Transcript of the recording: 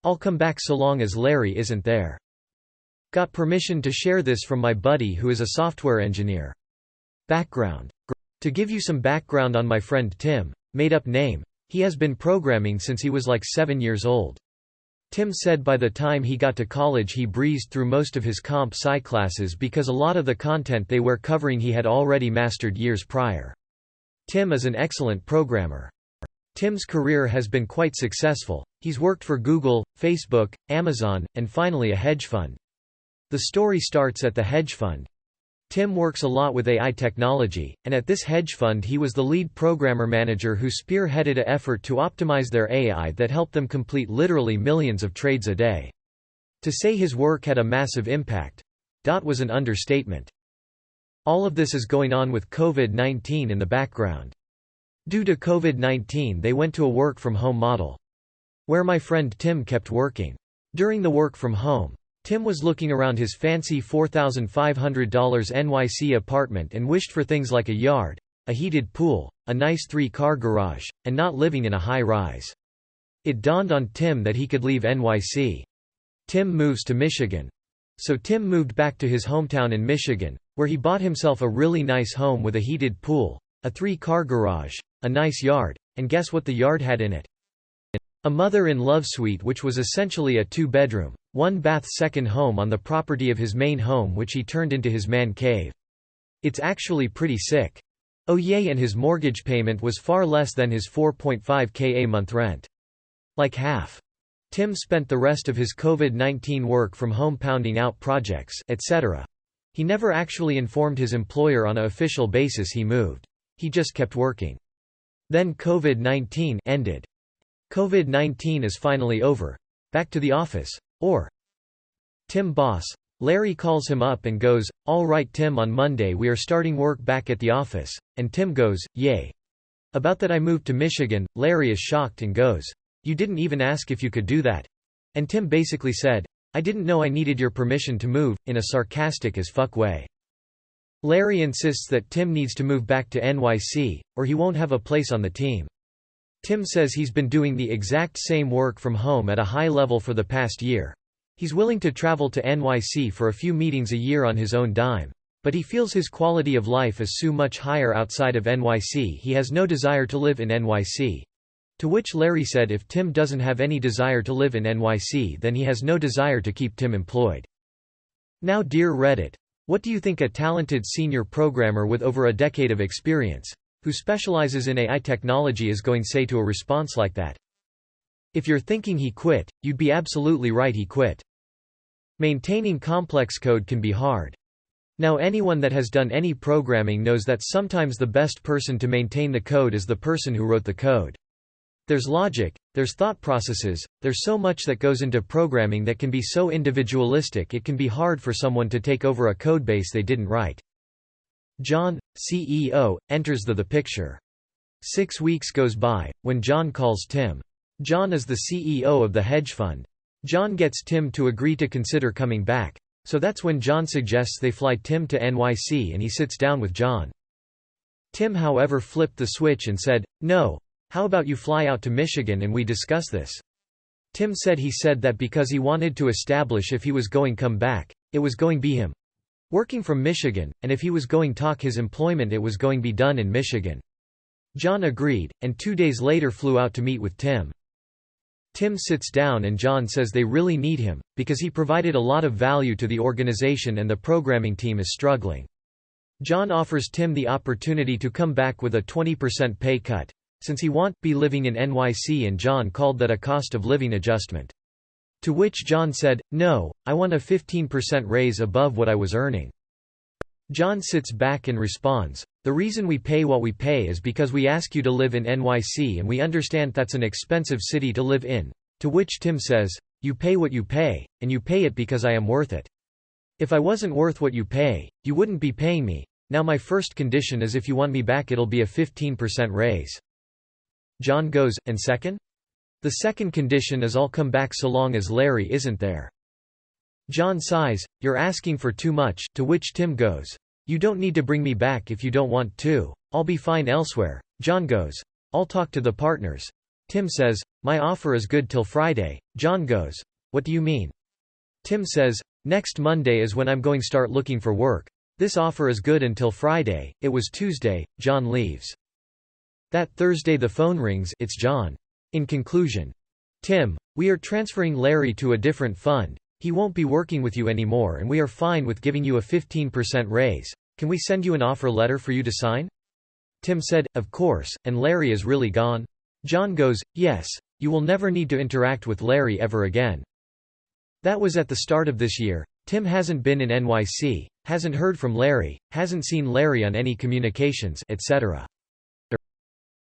I'll come back so long as Larry isn't there. Got permission to share this from my buddy who is a software engineer. Background. To give you some background on my friend Tim, made up name, he has been programming since he was like 7 years old. Tim said by the time he got to college he breezed through most of his comp sci classes because a lot of the content they were covering he had already mastered years prior. Tim is an excellent programmer. Tim's career has been quite successful. He's worked for Google, Facebook, Amazon, and finally a hedge fund. The story starts at the hedge fund. Tim works a lot with AI technology, and at this hedge fund he was the lead programmer manager who spearheaded an effort to optimize their AI that helped them complete literally millions of trades a day. To say his work had a massive impact was an understatement. All of this is going on with COVID-19 in the background. Due to COVID-19 they went to a work-from-home model, where my friend Tim kept working. During the work from home, Tim was looking around his fancy $4,500 NYC apartment and wished for things like a yard, a heated pool, a nice 3-car garage, and not living in a high-rise. It dawned on Tim that he could leave NYC. Tim moves to Michigan. So Tim moved back to his hometown in Michigan, where he bought himself a really nice home with a heated pool, a 3-car garage, a nice yard, and guess what the yard had in it? A mother-in-love suite which was essentially a 2-bedroom, 1-bath second home on the property of his main home which he turned into his man cave. It's actually pretty sick. Oh yay, and his mortgage payment was far less than his 4.5k a month rent. Like half. Tim spent the rest of his COVID-19 work from home pounding out projects, etc. He never actually informed his employer on an official basis he moved. He just kept working. Then COVID-19 ended. COVID-19 is finally over. Back to the office. Or Tim boss. Larry calls him up and goes, "All right Tim, on Monday we are starting work back at the office," and Tim goes, "Yay. About that I moved to Michigan." Larry is shocked and goes, "You didn't even ask if you could do that." And Tim basically said, "I didn't know I needed your permission to move," in a sarcastic as fuck way. Larry insists that Tim needs to move back to NYC, or he won't have a place on the team. Tim says he's been doing the exact same work from home at a high level for the past year. He's willing to travel to NYC for a few meetings a year on his own dime. But he feels his quality of life is so much higher outside of NYC he has no desire to live in NYC. To which Larry said if Tim doesn't have any desire to live in NYC then he has no desire to keep Tim employed. Now dear Reddit, what do you think a talented senior programmer with over a decade of experience, who specializes in AI technology, is going to say to a response like that? If you're thinking he quit, you'd be absolutely right, he quit. Maintaining complex code can be hard. Now anyone that has done any programming knows that sometimes the best person to maintain the code is the person who wrote the code. There's logic, there's thought processes, there's so much that goes into programming that can be so individualistic it can be hard for someone to take over a codebase they didn't write. John, CEO, enters the picture. 6 weeks goes by, when John calls Tim. John is the CEO of the hedge fund. John gets Tim to agree to consider coming back, so that's when John suggests they fly Tim to NYC and he sits down with John. Tim however flipped the switch and said, "No, how about you fly out to Michigan and we discuss this?" Tim said he said that because he wanted to establish if he was going come back, it was going be him working from Michigan, and if he was going talk his employment it was going be done in Michigan. John agreed, and 2 days later flew out to meet with Tim. Tim sits down and John says they really need him, because he provided a lot of value to the organization and the programming team is struggling. John offers Tim the opportunity to come back with a 20% pay cut, since he won't be living in NYC, and John called that a cost of living adjustment. To which John said, "No, I want a 15% raise above what I was earning." John sits back and responds, "The reason we pay what we pay is because we ask you to live in NYC and we understand that's an expensive city to live in." To which Tim says, "You pay what you pay, and you pay it because I am worth it. If I wasn't worth what you pay, you wouldn't be paying me. Now my first condition is if you want me back it'll be a 15% raise." John goes, "And second?" "The second condition is I'll come back so long as Larry isn't there." John sighs, "You're asking for too much," to which Tim goes, "You don't need to bring me back if you don't want to. I'll be fine elsewhere." John goes, "I'll talk to the partners." Tim says, "My offer is good till Friday." John goes, "What do you mean?" Tim says, "Next Monday is when I'm going start looking for work. This offer is good until Friday." It was Tuesday. John leaves. That Thursday the phone rings. It's John. In conclusion, "Tim, we are transferring Larry to a different fund. He won't be working with you anymore and we are fine with giving you a 15% raise. Can we send you an offer letter for you to sign?" Tim said, "Of course, and Larry is really gone?" John goes, "Yes. You will never need to interact with Larry ever again." That was at the start of this year. Tim hasn't been in NYC, hasn't heard from Larry, hasn't seen Larry on any communications, etc.